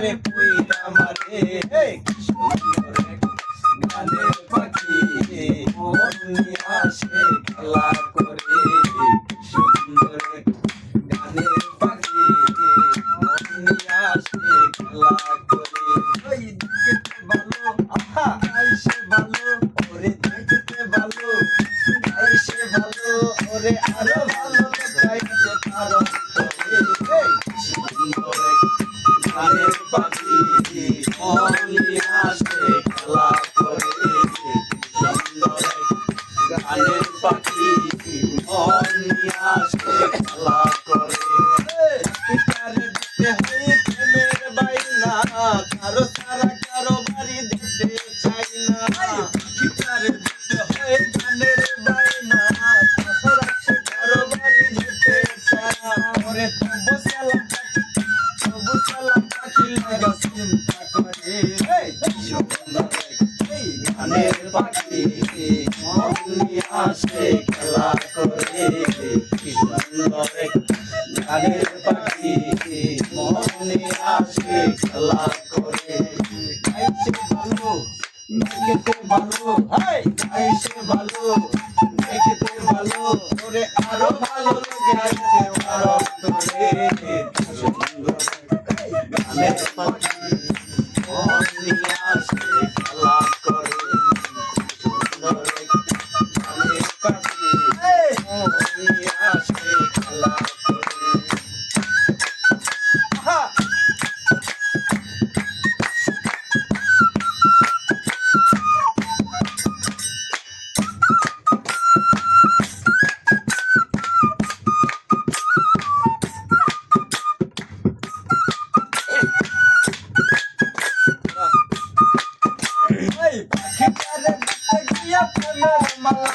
রে কইরা মারে সুন্দর গানের পাখি মন নিয়ে আসে খেলা করে সুন্দর গানের পাখি মন নিয়ে আসে খেলা করে ওই দেখতে ভালো আহা আইসে ভালো ওরে দেখতে ভালো আইসে ভালো ওরে আরো ভালো চাইছে তারো সুন্দর গানের পাখি মন নিয়ে আসে খেলা করে সুন্দর গানের পাখি মন নিয়ে আসে খেলা করে পিতারে দিতে হয় প্রেমের বাইনা কারো সারা কারো বাড়ি দিতে চাই না পিতারে দিতে হয় গানের বাইনা সারা কারো বাড়ি দিতে চাই না ওরে তবু সালাম চিন্তা করে সুন্দর গানের পাখি মন নিয়ে আসে খেলা করে সুন্দর গানের পাখি মন নিয়ে আসে খেলা করে গাইছে ভালো দেখতে ভালো গাইছে ভালো দেখতে ভালো ওরে আরো ভালো গাইছে আরো তোরে সুন্দর গানের পাখি মন নিয়ে আসে খেলা করে সুন্দর গানের পাখি মন নিয়ে আসে খেলা করে আহা পাখিটারে দেখতে গিয়া প্রেমের মালা